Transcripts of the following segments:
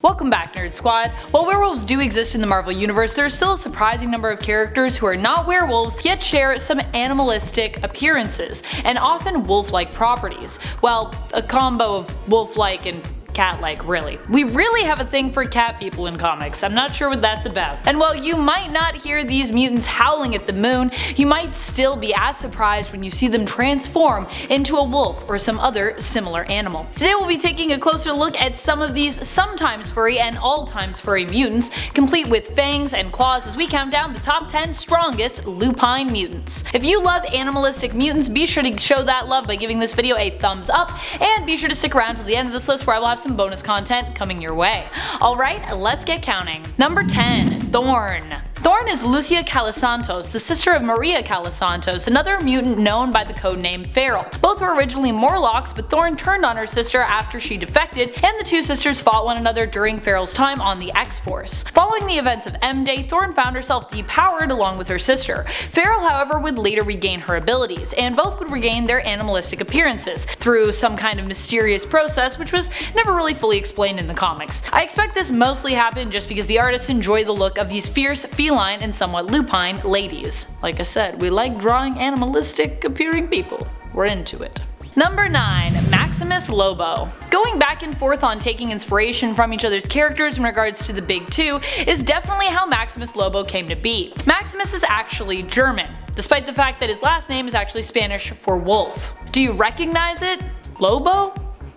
Welcome back, Nerd Squad. While werewolves do exist in the Marvel Universe, there's still a surprising number of characters who are not werewolves yet share some animalistic appearances, and often wolf-like properties. Well, a combo of wolf-like and cat-like, really. We really have a thing for cat people in comics. I'm not sure what that's about. And while you might not hear these mutants howling at the moon, you might still be as surprised when you see them transform into a wolf or some other similar animal. Today we'll be taking a closer look at some of these sometimes furry and all times furry mutants, complete with fangs and claws as we count down the top 10 strongest lupine mutants. If you love animalistic mutants, be sure to show that love by giving this video a thumbs up, and be sure to stick around till the end of this list where I will have some bonus content coming your way. Alright, let's get counting. Number 10. Thorn. Thorn is Lucia Calisantos, the sister of Maria Calisantos, another mutant known by the codename Feral. Both were originally Morlocks, but Thorn turned on her sister after she defected, and the two sisters fought one another during Feral's time on the X-Force. Following the events of M-Day, Thorn found herself depowered along with her sister. Feral, however, would later regain her abilities, and both would regain their animalistic appearances through some kind of mysterious process which was never really fully explained in the comics. I expect this mostly happened just because the artists enjoy the look of these fierce, feline and somewhat lupine ladies. Like I said, we like drawing animalistic appearing people. We're into it. Number 9. Maximus Lobo. Going back and forth on taking inspiration from each other's characters in regards to the big two is definitely how Maximus Lobo came to be. Maximus is actually German, despite the fact that his last name is actually Spanish for wolf. Do you recognize it? Lobo?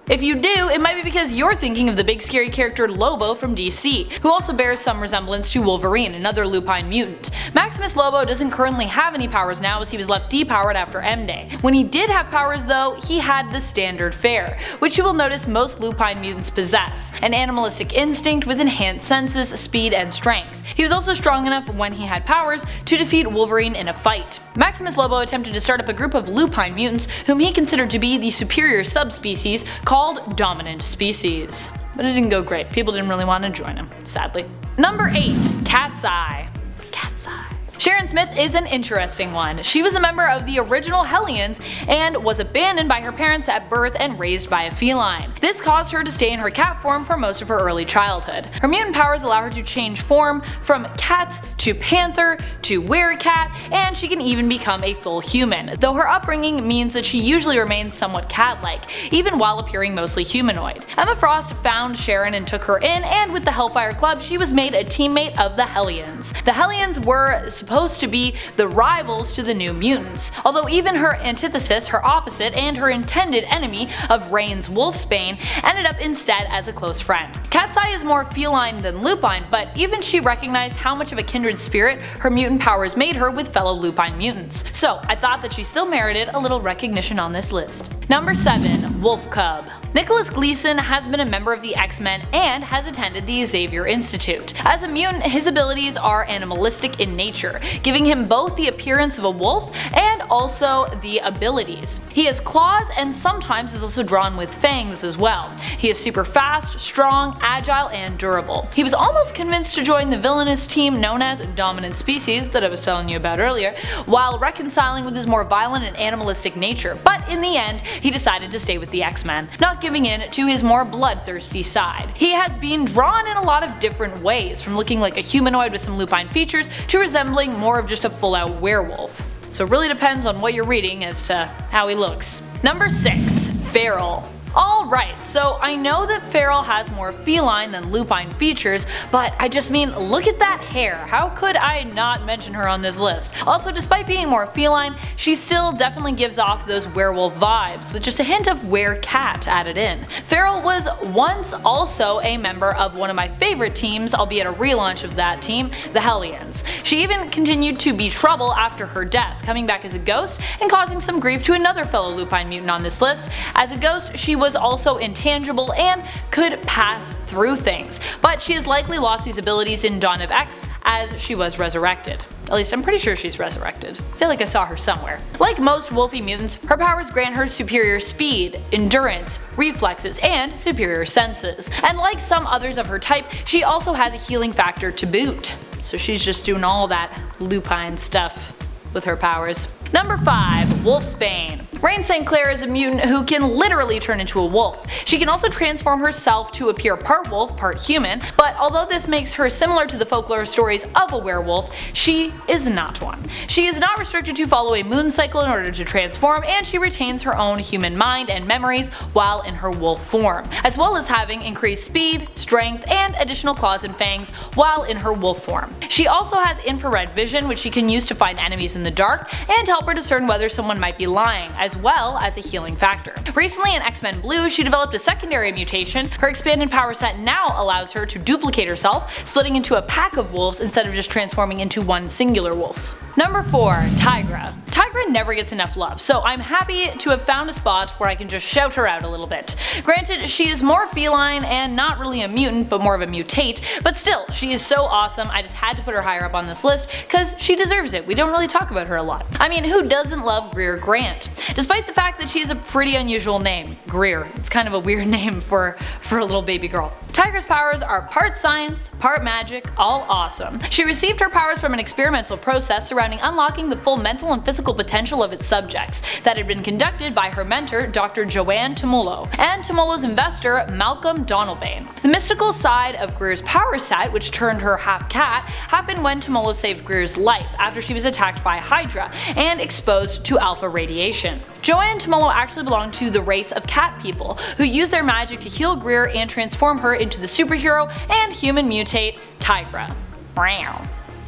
If you do, it might be because you're thinking of the big scary character Lobo from DC, who also bears some resemblance to Wolverine, another lupine mutant. Maximus Lobo doesn't currently have any powers now as he was left depowered after M-Day. When he did have powers though, he had the standard fare, which you will notice most lupine mutants possess, an animalistic instinct with enhanced senses, speed, and strength. He was also strong enough when he had powers to defeat Wolverine in a fight. Maximus Lobo attempted to start up a group of lupine mutants whom he considered to be the superior subspecies called dominant species. But it didn't go great. People didn't really want to join him, sadly. Number 8. CATSEYE. CATSEYE. Sharon Smith is an interesting one. She was a member of the original Hellions and was abandoned by her parents at birth and raised by a feline. This caused her to stay in her cat form for most of her early childhood. Her mutant powers allow her to change form from cat to panther to werecat, and she can even become a full human, though her upbringing means that she usually remains somewhat cat-like, even while appearing mostly humanoid. Emma Frost found Sharon and took her in, and with the Hellfire Club she was made a teammate of the Hellions. The Hellions were supposed to be the rivals to the New Mutants, although even her antithesis, her opposite, and her intended enemy of Reign's WOLFSBANE ended up instead as a close friend. CATSEYE is more feline than lupine, but even she recognized how much of a kindred spirit her mutant powers made her with fellow lupine mutants, so I thought that she still merited a little recognition on this list. Number 7. Wolf Cub. Nicholas Gleason has been a member of the X-Men and has attended the Xavier Institute. As a mutant, his abilities are animalistic in nature, giving him both the appearance of a wolf and also the abilities. He has claws and sometimes is also drawn with fangs as well. He is super fast, strong, agile, and durable. He was almost convinced to join the villainous team known as Dominant Species that I was telling you about earlier, while reconciling with his more violent and animalistic nature, but in the end he decided to stay with the X-Men, not giving in to his more bloodthirsty side. He has been drawn in a lot of different ways, from looking like a humanoid with some lupine features to resembling more of just a full-out werewolf. So it really depends on what you're reading as to how he looks. Number 6. Feral. Alright, so I know that Feral has more feline than lupine features, but I just mean, look at that hair. How could I not mention her on this list? Also, despite being more feline, she still definitely gives off those werewolf vibes, with just a hint of werecat added in. Feral was once also a member of one of my favorite teams, albeit a relaunch of that team, the Hellions. She even continued to be trouble after her death, coming back as a ghost and causing some grief to another fellow lupine mutant on this list. As a ghost, she was also intangible and could pass through things, but she has likely lost these abilities in Dawn of X as she was resurrected. At least I'm pretty sure she's resurrected. I feel like I saw her somewhere. Like most wolfy mutants, her powers grant her superior speed, endurance, reflexes, and superior senses. And like some others of her type, she also has a healing factor to boot. So she's just doing all that lupine stuff with her powers. Number 5. WOLFSBANE. Rain St. Clair is a mutant who can literally turn into a wolf. She can also transform herself to appear part wolf, part human, but although this makes her similar to the folklore stories of a werewolf, she is not one. She is not restricted to follow a moon cycle in order to transform, and she retains her own human mind and memories while in her wolf form, as well as having increased speed, strength, and additional claws and fangs while in her wolf form. She also has infrared vision, which she can use to find enemies in the dark and help her discern whether someone might be lying, as well as a healing factor. Recently in X-Men Blue, she developed a secondary mutation. Her expanded power set now allows her to duplicate herself, splitting into a pack of wolves instead of just transforming into one singular wolf. Number 4. Tigra. Tigra never gets enough love, so I'm happy to have found a spot where I can just shout her out a little bit. Granted, she is more feline and not really a mutant, but more of a mutate, but still, she is so awesome. I just had to put her higher up on this list because she deserves it. We don't really talk about her a lot. I mean, who doesn't love Greer Grant? Despite the fact that she has a pretty unusual name, Greer. It's kind of a weird name for a little baby girl. Tigra's powers are part science, part magic, all awesome. She received her powers from an experimental process surrounding unlocking the full mental and physical potential of its subjects that had been conducted by her mentor, Dr. Joanne Tumolo, and Tumolo's investor, Malcolm Donalbain. The mystical side of Greer's power set, which turned her half cat, happened when Tumolo saved Greer's life after she was attacked by Hydra and exposed to alpha radiation. Joanne Tumolo actually belonged to the race of cat people, who used their magic to heal Greer and transform her into the superhero and human mutate Tigra.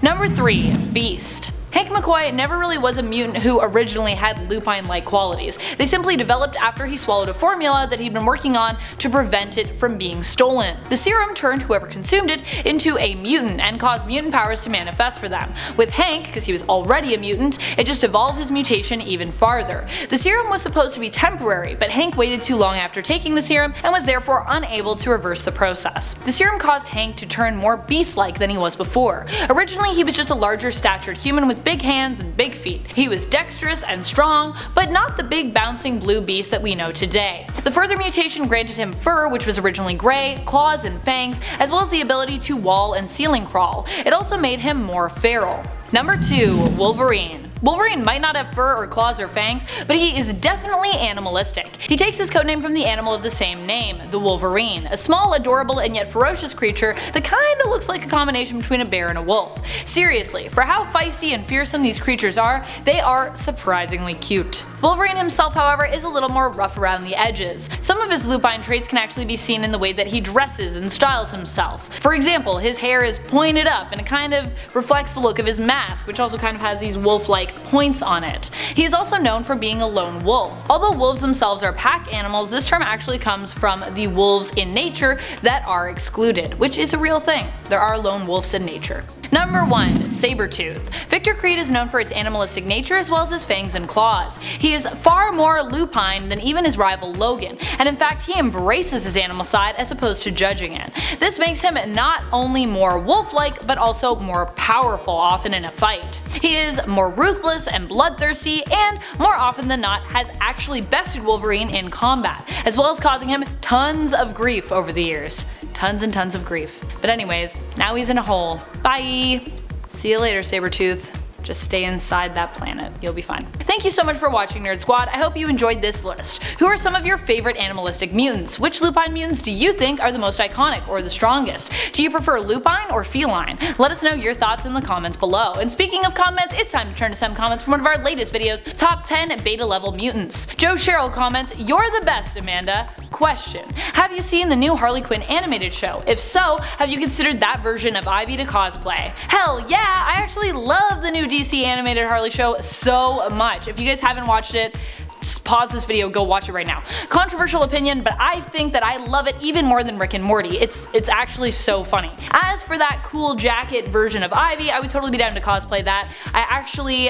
Number 3. Beast. Hank McCoy never really was a mutant who originally had lupine-like qualities. They simply developed after he swallowed a formula that he'd been working on to prevent it from being stolen. The serum turned whoever consumed it into a mutant and caused mutant powers to manifest for them. With Hank, because he was already a mutant, it just evolved his mutation even farther. The serum was supposed to be temporary, but Hank waited too long after taking the serum and was therefore unable to reverse the process. The serum caused Hank to turn more beast-like than he was before. Originally, he was just a larger statured human with big hands and big feet. He was dexterous and strong, but not the big bouncing blue beast that we know today. The further mutation granted him fur, which was originally gray, claws and fangs, as well as the ability to wall and ceiling crawl. It also made him more feral. Number 2. Wolverine. Wolverine might not have fur or claws or fangs, but he is definitely animalistic. He takes his codename from the animal of the same name, the Wolverine, a small, adorable, and yet ferocious creature that kinda looks like a combination between a bear and a wolf. Seriously, for how feisty and fearsome these creatures are, they are surprisingly cute. Wolverine himself, however, is a little more rough around the edges. Some of his lupine traits can actually be seen in the way that he dresses and styles himself. For example, his hair is pointed up and it kind of reflects the look of his mask, which also kind of has these wolf-like points on it. He is also known for being a lone wolf. Although wolves themselves are pack animals, this term actually comes from the wolves in nature that are excluded, which is a real thing. There are lone wolves in nature. Number 1. Sabretooth. Victor Creed is known for his animalistic nature as well as his fangs and claws. He is far more lupine than even his rival Logan, and in fact he embraces his animal side as opposed to judging it. This makes him not only more wolf-like but also more powerful, often in a fight. He is more ruthless and bloodthirsty, and more often than not has actually bested Wolverine in combat, as well as causing him tons of grief over the years. Tons and tons of grief. But anyways, now he's in a hole. Bye! See you later, Sabretooth. Just stay inside that planet. You'll be fine. Thank you so much for watching, Nerd Squad. I hope you enjoyed this list. Who are some of your favorite animalistic mutants? Which lupine mutants do you think are the most iconic or the strongest? Do you prefer lupine or feline? Let us know your thoughts in the comments below. And speaking of comments, it's time to turn to some comments from one of our latest videos, Top 10 Beta Level Mutants. Joe Sherrill comments, "You're the best, Amanda. Question: have you seen the new Harley Quinn animated show? If so, have you considered that version of Ivy to cosplay?" Hell yeah, I actually love the new DC animated Harley show so much. If you guys haven't watched it, just pause this video, go watch it right now. Controversial opinion, but I think that I love it even more than Rick and Morty. It's actually so funny. As for that cool jacket version of Ivy, I would totally be down to cosplay that. I actually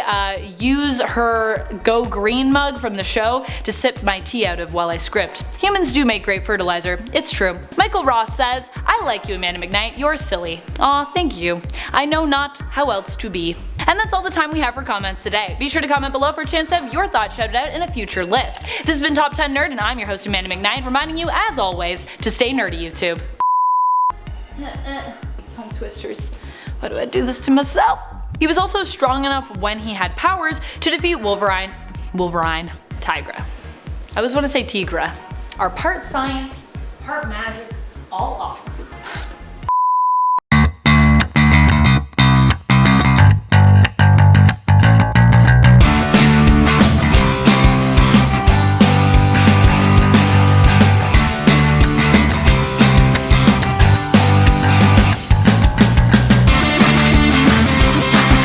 use her Go Green mug from the show to sip my tea out of while I script. Humans do make great fertilizer, it's true. Michael Ross says, "I like you, Amanda McKnight, you're silly." Aw, thank you. I know not how else to be. And that's all the time we have for comments today. Be sure to comment below for a chance to have your thoughts shouted out in a future list. This has been Top 10 Nerd, and I'm your host Amanda McKnight, reminding you as always to stay nerdy, YouTube. Tongue twisters. Why do I do this to myself? He was also strong enough when he had powers to defeat Wolverine. TIGRA. I always want to say TIGRA. Are part science, part magic, all awesome.